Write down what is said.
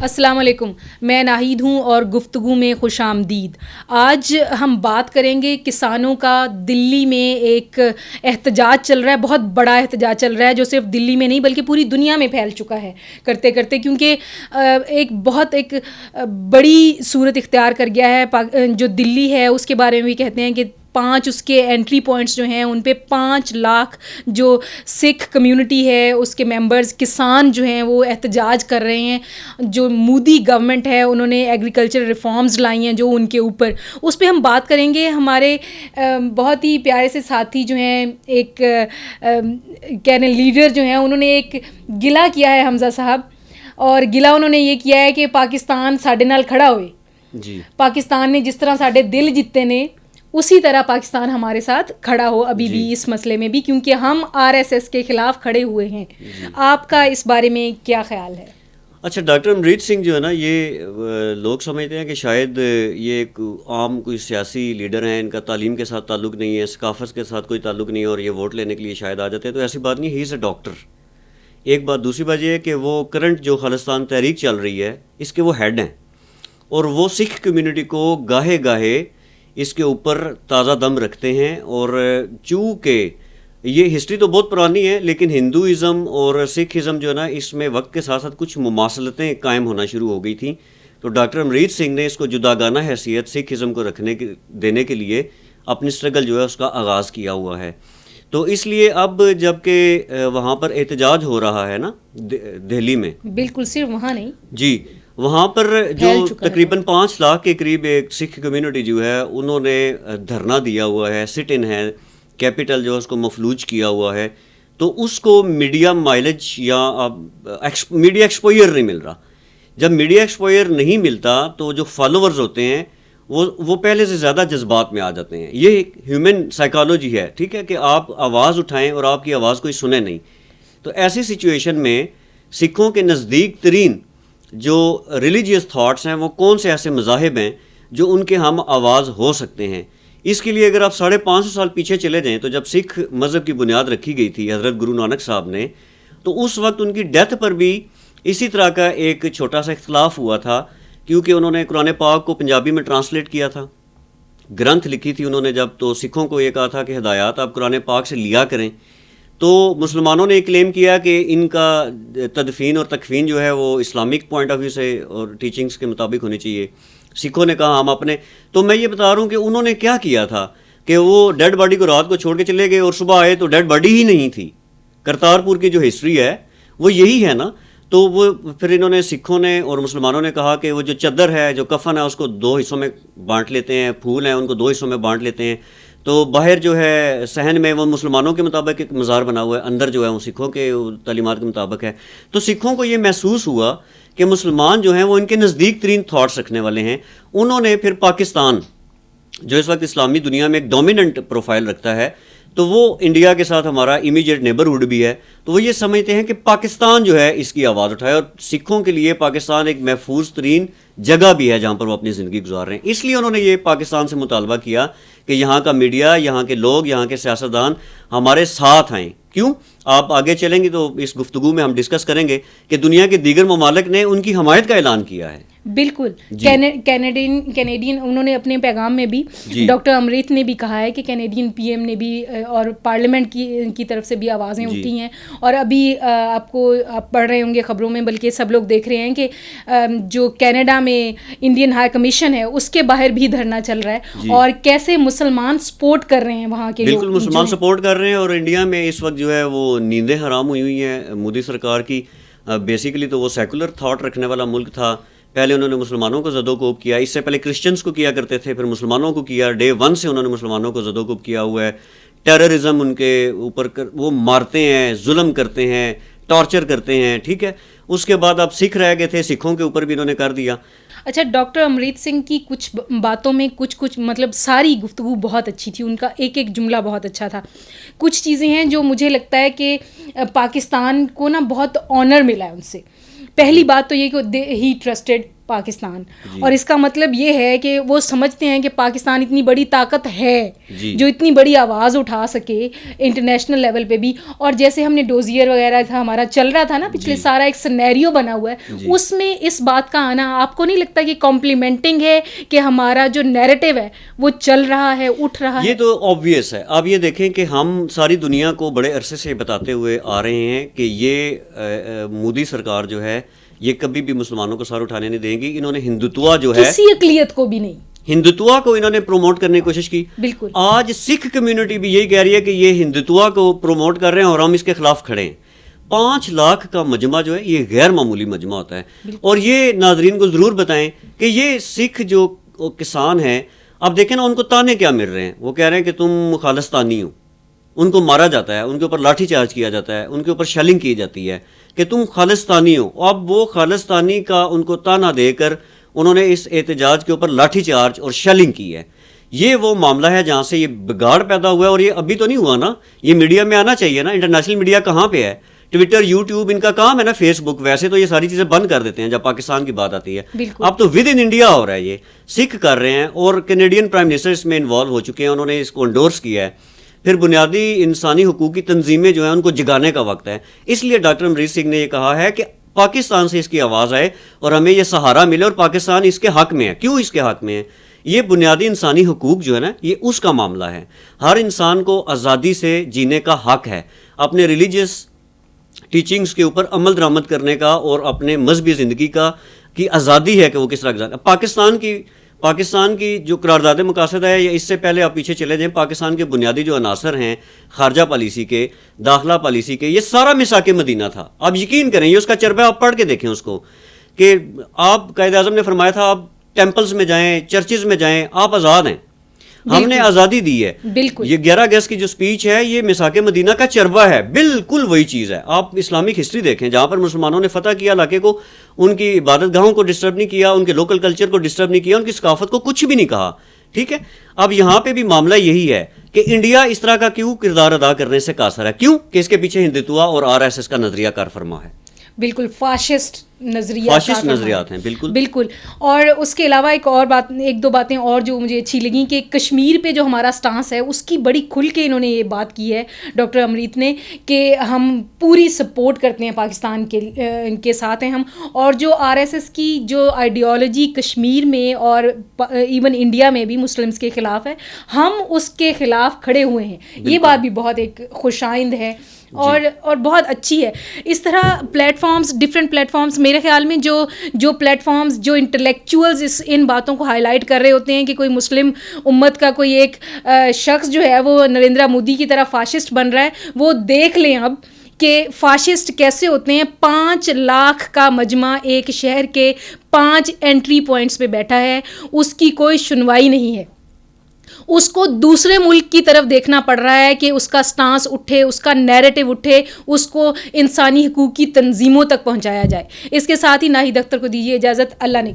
السلام علیکم، میں ناہید ہوں اور گفتگو میں خوش آمدید۔ آج ہم بات کریں گے کسانوں کا۔ دلی میں ایک احتجاج چل رہا ہے، بہت بڑا احتجاج چل رہا ہے جو صرف دلی میں نہیں بلکہ پوری دنیا میں پھیل چکا ہے کرتے کرتے، کیونکہ ایک بڑی صورت اختیار کر گیا ہے جو دلی ہے۔ اس کے بارے میں بھی کہتے ہیں کہ 5 اس کے انٹری پوائنٹس جو ہیں ان پہ 5 لاکھ جو سکھ کمیونٹی ہے اس کے ممبرز کسان جو ہیں وہ احتجاج کر رہے ہیں۔ جو مودی گورنمنٹ ہے انہوں نے ایگریکلچر ریفارمز لائی ہیں جو ان کے اوپر، اس پہ ہم بات کریں گے۔ ہمارے بہت ہی پیارے سے ساتھی جو ہیں، ایک کہنے لیڈر جو ہیں، انہوں نے ایک گلہ کیا ہے حمزہ صاحب، اور گلہ انہوں نے یہ کیا ہے کہ پاکستان ساڈے نال کھڑا ہوئے۔ جی، پاکستان نے جس طرح ساڈے دل جیتے نے اسی طرح پاکستان ہمارے ساتھ کھڑا ہو ابھی بھی اس مسئلے میں بھی، کیونکہ ہم RSS کے خلاف کھڑے ہوئے ہیں۔ آپ کا اس بارے میں کیا خیال ہے؟ اچھا، ڈاکٹر امریت سنگھ جو ہے نا، یہ لوگ سمجھتے ہیں کہ شاید یہ ایک عام کوئی سیاسی لیڈر ہیں، ان کا تعلیم کے ساتھ تعلق نہیں ہے، ثقافت کے ساتھ کوئی تعلق نہیں ہے اور یہ ووٹ لینے کے لیے شاید آ جاتے ہیں، تو ایسی بات نہیں، ہی از اے ڈاکٹر۔ ایک بات، دوسری بات یہ ہے کہ وہ کرنٹ جو خالصتان تحریک چل رہی ہے اس کے وہ ہیڈ ہیں، اور وہ سکھ کمیونٹی کو گاہے گاہے اس کے اوپر تازہ دم رکھتے ہیں۔ اور چونکہ یہ ہسٹری تو بہت پرانی ہے، لیکن ہندوازم اور سکھ ازم جو ہے نا، اس میں وقت کے ساتھ ساتھ کچھ مماثلتیں قائم ہونا شروع ہو گئی تھیں، تو ڈاکٹر امریت سنگھ نے اس کو جداگانہ حیثیت سکھ ازم کو دینے کے لیے اپنی اسٹرگل جو ہے اس کا آغاز کیا ہوا ہے۔ تو اس لیے اب جب کہ وہاں پر احتجاج ہو رہا ہے نا دہلی میں، بالکل، صرف وہاں نہیں جی، وہاں پر جو تقریباً 5 لاکھ کے قریب ایک سکھ کمیونٹی جو ہے انہوں نے دھرنا دیا ہوا ہے، سٹ ان ہے، کیپٹل جو ہے اس کو مفلوج کیا ہوا ہے، تو اس کو میڈیا مائلج یا میڈیا ایکسپوئر نہیں مل رہا۔ جب میڈیا ایکسپوئر نہیں ملتا تو جو فالوورز ہوتے ہیں وہ پہلے سے زیادہ جذبات میں آ جاتے ہیں۔ یہ ایک ہیومن سائیکالوجی ہے، ٹھیک ہے، کہ آپ آواز اٹھائیں اور آپ کی آواز کوئی سنے نہیں۔ تو ایسی سچویشن میں سکھوں کے نزدیک ترین جو ریلیجیس تھاٹس ہیں وہ کون سے ایسے مذاہب ہیں جو ان کے ہم آواز ہو سکتے ہیں؟ اس کے لیے اگر آپ 550 سال پیچھے چلے جائیں تو جب سکھ مذہب کی بنیاد رکھی گئی تھی حضرت گرو نانک صاحب نے، تو اس وقت ان کی ڈیتھ پر بھی اسی طرح کا ایک چھوٹا سا اختلاف ہوا تھا، کیونکہ انہوں نے قرآن پاک کو پنجابی میں ٹرانسلیٹ کیا تھا، گرنتھ لکھی تھی انہوں نے جب، تو سکھوں کو یہ کہا تھا کہ ہدایات آپ قرآن پاک سے لیا کریں، تو مسلمانوں نے کلیم کیا کہ ان کا تدفین اور تکفین جو ہے وہ اسلامک پوائنٹ آف ویو سے اور ٹیچنگز کے مطابق ہونی چاہیے۔ سکھوں نے کہا ہم اپنے، تو میں یہ بتا رہا ہوں کہ انہوں نے کیا کیا تھا کہ وہ ڈیڈ باڈی کو رات کو چھوڑ کے چلے گئے اور صبح آئے تو ڈیڈ باڈی ہی نہیں تھی۔ کرتارپور کی جو ہسٹری ہے وہ یہی ہے نا۔ تو وہ پھر انہوں نے، سکھوں نے اور مسلمانوں نے کہا کہ وہ جو چادر ہے، جو کفن ہے، اس کو 2 حصوں میں بانٹ لیتے ہیں، پھول ہیں ان کو 2 حصوں میں بانٹ لیتے ہیں۔ تو باہر جو ہے صحن میں وہ مسلمانوں کے مطابق ایک مزار بنا ہوا ہے، اندر جو ہے وہ سکھوں کے تعلیمات کے مطابق ہے۔ تو سکھوں کو یہ محسوس ہوا کہ مسلمان جو ہیں وہ ان کے نزدیک ترین تھاٹس رکھنے والے ہیں۔ انہوں نے پھر پاکستان جو اس وقت اسلامی دنیا میں ایک ڈومیننٹ پروفائل رکھتا ہے، تو وہ انڈیا کے ساتھ ہمارا امیجیٹ نیبرہڈ بھی ہے، تو وہ یہ سمجھتے ہیں کہ پاکستان جو ہے اس کی آواز اٹھائے، اور سکھوں کے لیے پاکستان ایک محفوظ ترین جگہ بھی ہے جہاں پر وہ اپنی زندگی گزار رہے ہیں۔ اس لیے انہوں نے یہ پاکستان سے مطالبہ کیا کہ یہاں کا میڈیا، یہاں کے لوگ، یہاں کے سیاستدان ہمارے ساتھ آئیں۔ کیوں؟ آپ آگے چلیں گے تو اس گفتگو میں ہم ڈسکس کریں گے کہ دنیا کے دیگر ممالک نے ان کی حمایت کا اعلان کیا ہے۔ بالکل، کینیڈین انہوں نے اپنے پیغام میں بھی، ڈاکٹر امریت نے بھی کہا ہے کہ کینیڈین PM نے بھی اور پارلیمنٹ کی طرف سے بھی آوازیں اٹھتی ہیں، اور ابھی آپ پڑھ رہے ہوں گے خبروں میں، بلکہ سب لوگ دیکھ رہے ہیں کہ جو کینیڈا میں انڈین ہائی کمیشن ہے اس کے باہر بھی دھرنا چل رہا ہے، اور کیسے مسلمان سپورٹ کر رہے ہیں وہاں کے لوگ۔ بالکل، مسلمان سپورٹ کر رہے ہیں، اور انڈیا میں اس وقت جو ہے وہ نیندیں حرام ہوئی ہیں مودی سرکار کی۔ بیسیکلی تو وہ سیکولر تھاٹ رکھنے والا ملک تھا، پہلے انہوں نے مسلمانوں کو زدوکوب کیا، اس سے پہلے کرسچنز کو کیا کرتے تھے، پھر مسلمانوں کو کیا، ڈے 1 سے انہوں نے مسلمانوں کو زدوکوب کیا ہوا ہے۔ ٹیررزم ان کے اوپر وہ مارتے ہیں، ظلم کرتے ہیں، ٹارچر کرتے ہیں، ٹھیک ہے۔ اس کے بعد اب سکھ رہ گئے تھے، سکھوں کے اوپر بھی انہوں نے کر دیا۔ اچھا، ڈاکٹر امریت سنگھ کی کچھ باتوں میں کچھ مطلب ساری گفتگو بہت اچھی تھی، ان کا ایک جملہ بہت اچھا تھا۔ کچھ چیزیں ہیں جو مجھے لگتا ہے کہ پاکستان کو نا بہت آنر ملا ہے ان سے۔ پہلی بات تو یہ کہ ہی ٹرسٹڈ پاکستان, اور اس کا مطلب یہ ہے کہ وہ سمجھتے ہیں کہ پاکستان اتنی بڑی طاقت ہے جو اتنی بڑی آواز اٹھا سکے انٹرنیشنل لیول پہ بھی. اور جیسے ہم نے ڈوزیئر وغیرہ تھا ہمارا چل رہا تھا نا پچھلے, سارا ایک سینیریو بنا ہوا ہے, اس میں اس بات کا آنا آپ کو نہیں لگتا کہ کمپلیمنٹنگ ہے کہ ہمارا جو نیریٹو ہے وہ چل رہا ہے, اٹھ رہا ہے؟ یہ تو آبویس ہے. آپ یہ دیکھیں کہ ہم ساری دنیا کو بڑے عرصے سے بتاتے ہوئے آ رہے ہیں کہ یہ مودی سرکار جو ہے یہ کبھی بھی مسلمانوں کو سر اٹھانے نہیں دیں گی. انہوں نے ہندوتوا جو ہے, کسی اقلیت کو بھی نہیں, ہندوتوا کو انہوں نے پروموٹ کرنے کی کوشش کی. بالکل. آج سکھ کمیونٹی بھی یہی کہہ رہی ہے کہ یہ ہندوتوا کو پروموٹ کر رہے ہیں اور ہم اس کے خلاف کھڑے ہیں. 5 لاکھ کا مجمع جو ہے یہ غیر معمولی مجمع ہوتا ہے. اور یہ ناظرین کو ضرور بتائیں کہ یہ سکھ جو کسان ہیں, اب دیکھیں نا ان کو تانے کیا مل رہے ہیں. وہ کہہ رہے ہیں کہ تم خالصتانی ہو, ان کو مارا جاتا ہے, ان کے اوپر لاٹھی چارج کیا جاتا ہے, ان کے اوپر شیلنگ کی جاتی ہے کہ تم خالصتانی ہو. اب وہ خالصتانی کا ان کو تانا دے کر انہوں نے اس احتجاج کے اوپر لاٹھی چارج اور شیلنگ کی ہے. یہ وہ معاملہ ہے جہاں سے یہ بگاڑ پیدا ہوا ہے, اور یہ ابھی تو نہیں ہوا نا, یہ میڈیا میں آنا چاہیے نا. انٹرنیشنل میڈیا کہاں پہ ہے؟ ٹویٹر, یوٹیوب ان کا کام ہے نا, فیس بک. ویسے تو یہ ساری چیزیں بند کر دیتے ہیں جب پاکستان کی بات آتی ہے. اب تو ود ان انڈیا ہو رہا ہے, یہ سکھ کر رہے ہیں, اور کینیڈین پرائم منسٹر اس میں انوالو ہو چکے ہیں, انہوں نے اس کو انڈورس کیا ہے. پھر بنیادی انسانی حقوق کی تنظیمیں جو ہیں ان کو جگانے کا وقت ہے. اس لیے ڈاکٹر امریت سنگھ نے یہ کہا ہے کہ پاکستان سے اس کی آواز آئے اور ہمیں یہ سہارا ملے, اور پاکستان اس کے حق میں ہے. کیوں اس کے حق میں ہے؟ یہ بنیادی انسانی حقوق جو ہے نا, یہ اس کا معاملہ ہے. ہر انسان کو آزادی سے جینے کا حق ہے, اپنے ریلیجیس ٹیچنگز کے اوپر عمل درآمد کرنے کا, اور اپنے مذہبی زندگی کی آزادی ہے کہ وہ کس طرح گزارے. پاکستان کی جو قرارداد مقاصد ہے, یا اس سے پہلے آپ پیچھے چلے جائیں, پاکستان کے بنیادی جو عناصر ہیں خارجہ پالیسی کے, داخلہ پالیسی کے, یہ سارا میثاق مدینہ تھا. آپ یقین کریں, یہ اس کا چربہ آپ پڑھ کے دیکھیں اس کو, کہ آپ قائد اعظم نے فرمایا تھا آپ ٹیمپلز میں جائیں, چرچز میں جائیں, آپ آزاد ہیں, ہم نے آزادی دی ہے. بالکل. یہ 11 اگست کی جو سپیچ ہے یہ میثاق مدینہ کا چربہ ہے, بالکل وہی چیز ہے. آپ اسلامک ہسٹری دیکھیں, جہاں پر مسلمانوں نے فتح کیا علاقے کو, ان کی عبادت گاہوں کو ڈسٹرب نہیں کیا, ان کے لوکل کلچر کو ڈسٹرب نہیں کیا, ان کی ثقافت کو کچھ بھی نہیں کہا. ٹھیک ہے, اب یہاں پہ بھی معاملہ یہی ہے کہ انڈیا اس طرح کا کیوں کردار ادا کرنے سے قاصر ہے؟ کیوں کہ اس کے پیچھے ہندوتوا اور RSS کا نظریہ کار فرما ہے. بالکل فاشسٹ نظریات ہیں. بالکل. اور اس کے علاوہ ایک دو باتیں اور جو مجھے اچھی لگیں, کہ کشمیر پہ جو ہمارا سٹانس ہے اس کی بڑی کھل کے انہوں نے یہ بات کی ہے ڈاکٹر امریت نے, کہ ہم پوری سپورٹ کرتے ہیں پاکستان کے ساتھ ہیں ہم, اور جو RSS کی جو آئیڈیالوجی کشمیر میں اور ایون انڈیا میں بھی مسلمس کے خلاف ہے, ہم اس کے خلاف کھڑے ہوئے ہیں. یہ بات بھی بہت ایک خوش آئند ہے اور بہت اچھی ہے. اس طرح پلیٹفارمز, ڈفرینٹ پلیٹفارمز, میرے خیال میں جو پلیٹفارمز, جو انٹلیکچوئلز ان باتوں کو ہائی لائٹ کر رہے ہوتے ہیں کہ کوئی مسلم امت کا کوئی ایک شخص جو ہے وہ نریندر مودی کی طرح فاشسٹ بن رہا ہے, وہ دیکھ لیں اب کہ فاشسٹ کیسے ہوتے ہیں. 5 لاکھ کا مجمع ایک شہر کے 5 انٹری پوائنٹس پہ بیٹھا ہے, اس کی کوئی سنوائی نہیں ہے. اس کو دوسرے ملک کی طرف دیکھنا پڑ رہا ہے کہ اس کا سٹانس اٹھے, اس کا نیریٹو اٹھے, اس کو انسانی حقوق کی تنظیموں تک پہنچایا جائے. اس کے ساتھ ہی ناہید اختر کو دیجیے اجازت. اللہ نے